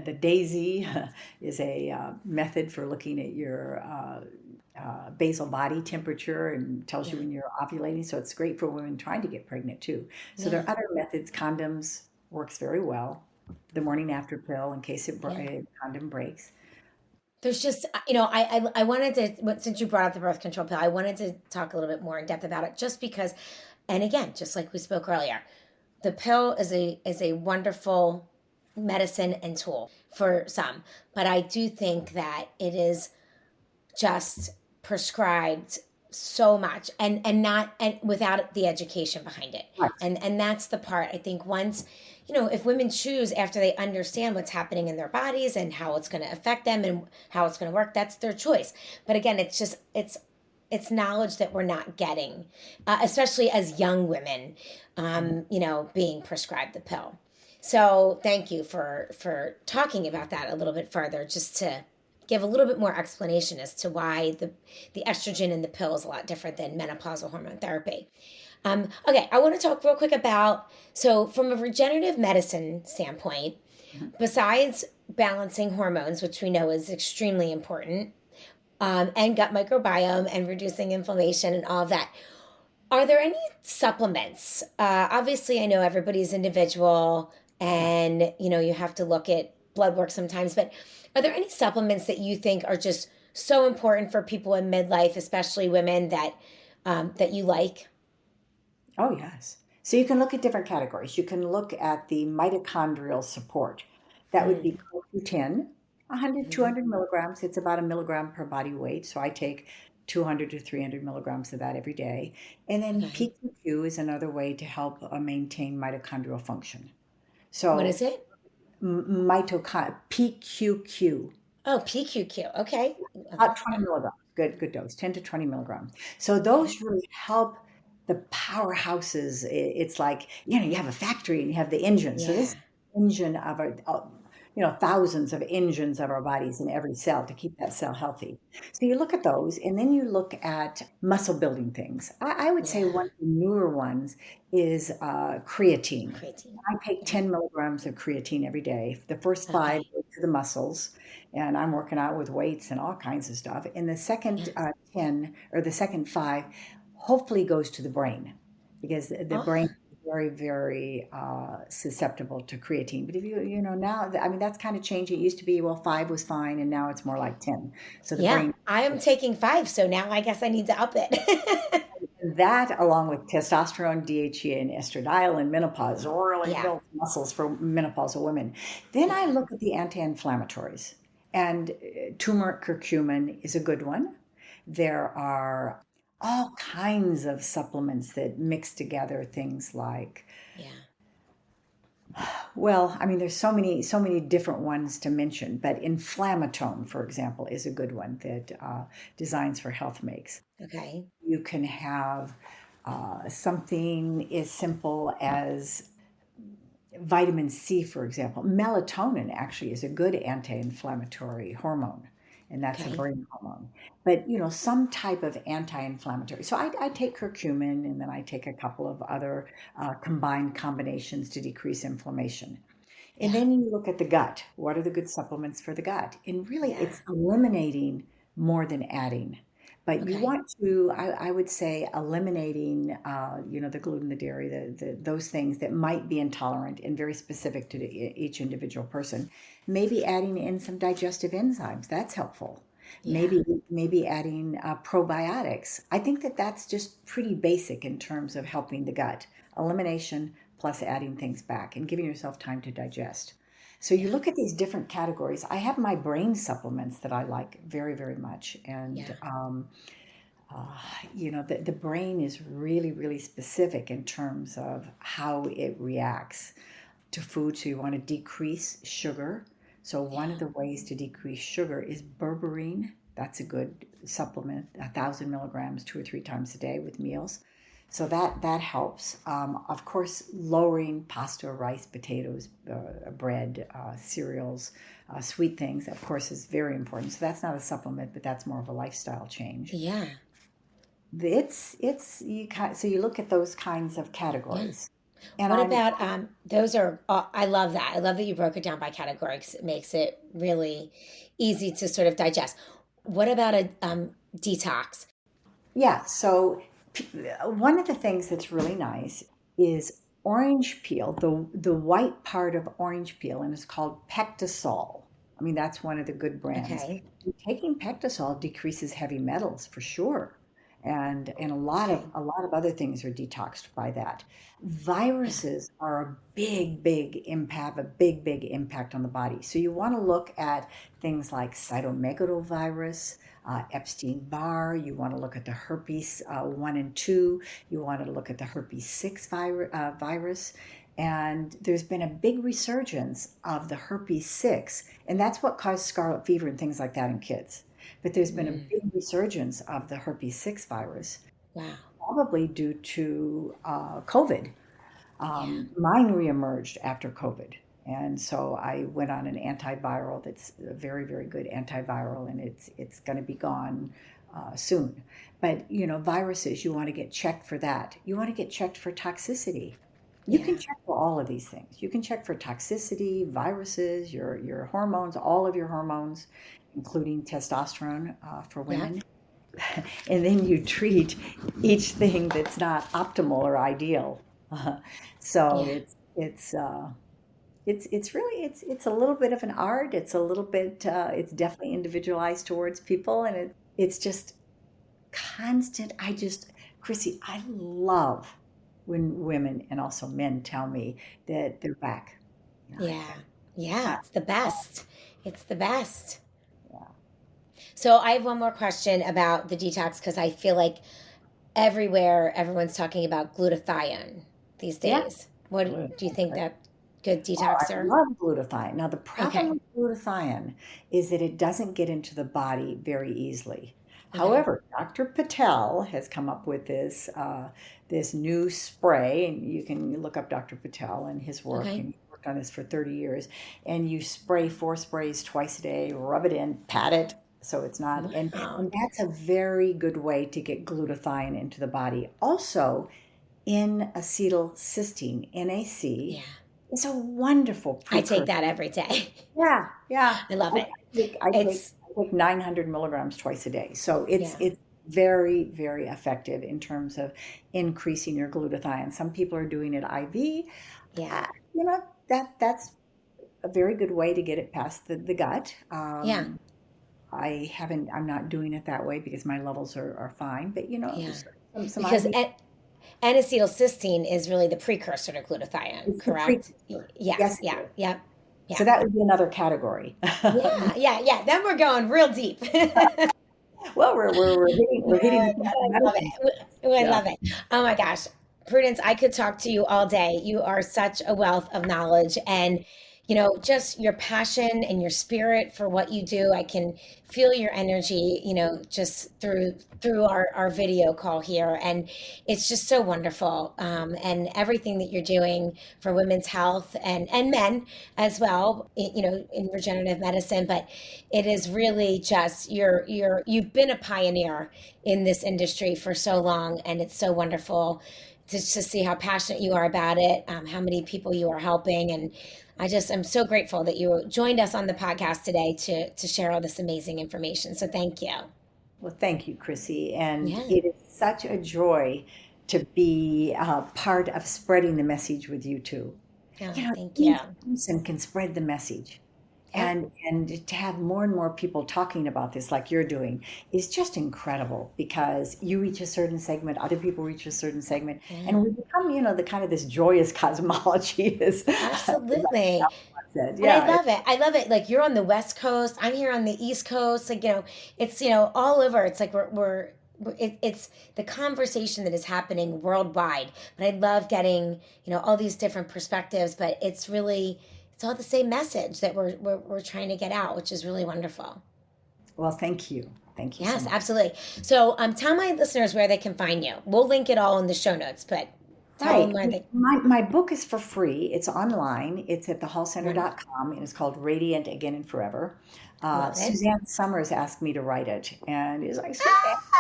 the Daisy is a method for looking at your basal body temperature and tells you Yeah. when you're ovulating. So it's great for women trying to get pregnant too. So there Yeah. are other methods. Condoms works very well. The morning after pill in case Yeah. condom breaks. There's just, I wanted to, since you brought up the birth control pill, I wanted to talk a little bit more in depth about it just because, and again, just like we spoke earlier, the pill is a wonderful medicine and tool for some, but I do think that it is just prescribed so much and not and without the education behind it. Right. And that's the part I think once, if women choose after they understand what's happening in their bodies and how it's going to affect them and how it's going to work, that's their choice. But again, it's knowledge that we're not getting, especially as young women, being prescribed the pill. So thank you for talking about that a little bit further, just to give a little bit more explanation as to why the estrogen in the pill is a lot different than menopausal hormone therapy. Okay, I want to talk real quick about, so from a regenerative medicine standpoint, besides balancing hormones, which we know is extremely important, and gut microbiome and reducing inflammation and all of that, are there any supplements? Obviously, I know everybody's individual Yeah. and you have to look at blood work sometimes, but are there any supplements that you think are just so important for people in midlife, especially women that you like? Oh, yes. So you can look at different categories. You can look at the mitochondrial support. That would be Mm. CoQ10, 100, Hmm. 200 milligrams. It's about a milligram per body weight. So I take 200 to 300 milligrams of that every day. And then Okay. PQQ is another way to help maintain mitochondrial function. What So is it? PQQ. Oh, PQQ. Okay. About Okay. 20 milligrams, good dose, 10 to 20 milligrams. So Okay. those really help the powerhouses. It's like, you have a factory and you have the engine. So Yeah. this engine of thousands of engines of our bodies in every cell to keep that cell healthy. So you look at those and then you look at muscle building things. I would say Yeah. one of the newer ones is creatine. Creatine. I take Yeah. 10 milligrams of creatine every day. The first five Okay. go to the muscles, and I'm working out with weights and all kinds of stuff. And the Yeah. second 10 or the second five hopefully goes to the brain because the Oh, brain is very, very susceptible to creatine. But if now, I mean, that's kind of changed. It used to be, well, five was fine, and now it's more like 10. So the yeah. brain, I am taking 5, so now I guess I need to up it. that along with testosterone, DHEA, and estradiol in menopause really Yeah. builds muscles for menopausal women. Then I Yeah. look at the anti-inflammatories, and turmeric curcumin is a good one. There are all kinds of supplements that mix together things like, Yeah. well, I mean, there's so many different ones to mention, but inflammatone, for example, is a good one that Designs for Health makes. Okay. You can have something as simple as vitamin C, for example. Melatonin actually is a good anti-inflammatory hormone, and that's a Okay. brain hormone. But some type of anti-inflammatory. So I take curcumin, and then I take a couple of other combined combinations to decrease inflammation. And Yeah. then you look at the gut. What are the good supplements for the gut? And really, Yeah. it's eliminating more than adding. But you Okay. want to, I would say, eliminating, the gluten, the dairy, those things that might be intolerant and very specific to each individual person. Maybe adding in some digestive enzymes. That's helpful. Yeah. Maybe adding probiotics. I think that that's just pretty basic in terms of helping the gut. Elimination plus adding things back and giving yourself time to digest. So you Yeah. look at these different categories. I have my brain supplements that I like very, very much. Yeah. And, uh, the brain is really, really specific in terms of how it reacts to food. So you want to decrease sugar. So one of Yeah. the ways to decrease sugar is berberine. That's a good supplement, 1,000 milligrams 2 or 3 times a day with meals. So that helps. Of course, lowering pasta, rice, potatoes, bread, cereals, sweet things, of course, is very important. So that's not a supplement, but that's more of a lifestyle change. Yeah. It's so you look at those kinds of Yeah. categories, and What I'm about those are I love that. I love that you broke it down by category 'cause it makes it really easy to sort of digest. What about a detox? Yeah, so one of the things that's really nice is orange peel, the white part of orange peel, and it's called Pectosol. I mean, that's one of the good brands. Okay. And taking Pectosol decreases heavy metals for sure. And Okay. a lot of other things are detoxed by that. Yeah. Viruses are a big impact, a big impact on the body. So you want to look at things like cytomegalovirus, Epstein-Barr. You want to look at the herpes 1 and 2. You want to look at the herpes 6 virus. And there's been a big resurgence of the herpes 6, and that's what caused scarlet fever and things like that in kids. But there's been a Mm, big resurgence of the herpes 6 virus, wow. probably due to COVID. Yeah. Mine reemerged after COVID. And so I went on an antiviral that's a very, very good antiviral, and it's going to be gone soon. But viruses, you want to get checked for that. You want to get checked for toxicity. You can Yeah. check for all of these things. You can check for toxicity, viruses, your hormones, all of your hormones, including testosterone for Yeah. women. And then you treat each thing that's not optimal or ideal. Uh, so Yeah. it's really it's a little bit of an art. It's a little bit it's definitely individualized towards people, and it's just constant. Chrissy, I love when women and also men tell me that they're back. Yeah. Yeah. I, It's the I, best. It's the best. yeah, So I have one more question about the detox because I feel like everywhere everyone's talking about glutathione these yeah. days. What do you think that good Oh, I detoxer? love glutathione. Now, the problem Okay. with glutathione is that it doesn't get into the body very easily. Okay. However, Dr. Patel has come up with this new spray, and you can look up Dr. Patel and his work, Okay. and he's worked on this for 30 years. And you spray 4 sprays twice a day, rub it in, pat it, so it's not, Wow. and that's a very good way to get glutathione into the body. Also, N-acetylcysteine, NAC, Yeah. is a wonderful I take precursor. that every day. Yeah, yeah. I love I it. take I take It's I take 900 milligrams twice a day. So it's yeah. it's very, very effective in terms of increasing your glutathione. Some people are doing it IV. Yeah. Uh, you know, that's a very good way to get it past the gut. Yeah. I'm not doing it that way because my levels are fine. But Yeah. some Because IV N-acetylcysteine is really the precursor to glutathione, is the correct? precursor. Yes, Yes. it Yeah. is. Yep. So Yeah. that would be another category. Yeah. Yeah. Yeah. Then we're going real deep. Well, we're hitting the functional I love medicine it. stuff. I Yeah. love it. Oh my gosh. Prudence, I could talk to you all day. You are such a wealth of knowledge and just your passion and your spirit for what you do. I can feel your energy, just through our video call here. And it's just so wonderful. And everything that you're doing for women's health and men as well, in regenerative medicine. But it is really just you've been a pioneer in this industry for so long, and it's so wonderful to see how passionate you are about it, how many people you are helping, and I'm so grateful that you joined us on the podcast today to share all this amazing information. So thank you. Well, thank you, Chrissy. And Yeah. it is such a joy to be part of spreading the message with you too. Oh, thank you. Each person can spread the message. Yeah. And to have more and more people talking about this like you're doing is just incredible because you reach a certain segment, other people reach a certain segment, Yeah. and we become, the kind of this joyous cosmology is, Absolutely. said. And I Yeah. love it. I love it. Like you're on the West Coast, I'm here on the East Coast. Like, it's, all over. It's like it's the conversation that is happening worldwide. But I love getting, all these different perspectives, but it's all the same message that we're trying to get out, which is really wonderful. Well, thank you. Thank you so Yes, much. absolutely. So, tell my listeners where they can find you. We'll link it all in the show notes, but tell them Right. where they My book is for free. It's online. It's at wonderful. thehallcenter.com and it's called Radiant Again and Forever. Love it. Suzanne Summers asked me to write it. And it's like, Suzanne,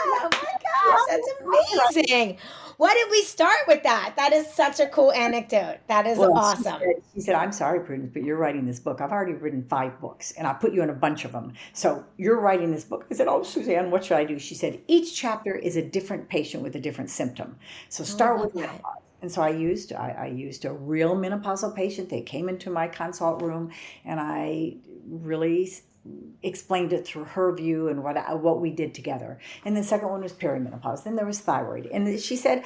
Oh my gosh, that's why? amazing. Why did we start with that? That is such a cool anecdote. That is Well, awesome. she said, I'm sorry, Prudence, but you're writing this book. I've already written 5 books and I put you in a bunch of them. So you're writing this book. I said, oh, Suzanne, what should I do? She said, each chapter is a different patient with a different symptom. So Oh, I start love with that. menopause. And so I used a real menopausal patient. They came into my consult room and I really explained it through her view and what we did together. And the second one was perimenopause. Then there was thyroid. And she said,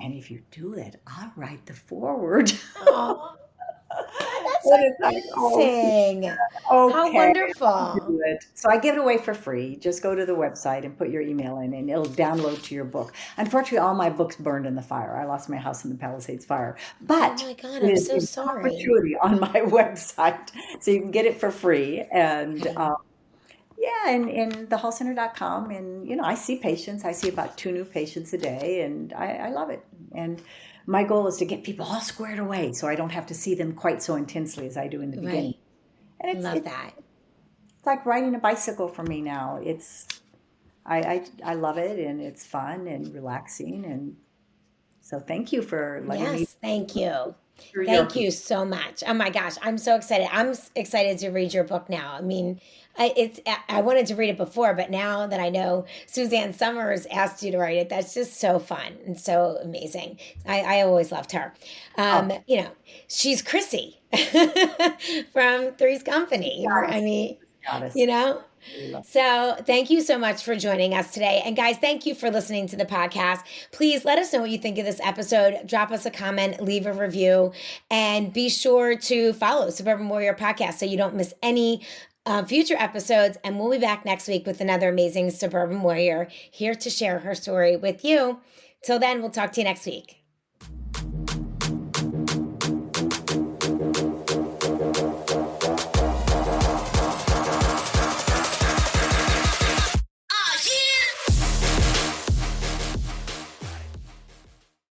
and if you do it, I'll write the forward. Oh, And it's like, that's oh, amazing. How okay, I'll wonderful. do it. So I give it away for free. Just go to the website and put your email in, and it'll download to your book. Unfortunately, all my books burned in the fire. I lost my house in the Palisades fire, Oh but my God, it I'm is so in sorry. perpetuity on my website, so you can get it for free. And Okay. yeah, and thehallcenter.com. And I see patients. I see about 2 new patients a day, and I love it. And my goal is to get people all squared away, so I don't have to see them quite so intensely as I do in the beginning. Right. And Love that. it's like riding a bicycle for me now. I love it and it's fun and relaxing, and so thank you for letting me Yes, thank you. through your Thank piece. you so much. Oh my gosh, I'm so excited. Excited to read your book now. I mean, I wanted to read it before, but now that I know Suzanne Summers asked you to write it, that's just so fun and so amazing. I always loved her. Oh, She's Chrissy from Three's Company. I goddess, mean, goddess. you know. Really love So, thank you so much for joining us today. And, guys, thank you for listening to the podcast. Please let us know what you think of this episode. Drop us a comment, leave a review, and be sure to follow Suburban Warrior Podcast so you don't miss any future episodes. And we'll be back next week with another amazing Suburban Warrior here to share her story with you. Till then, we'll talk to you next week.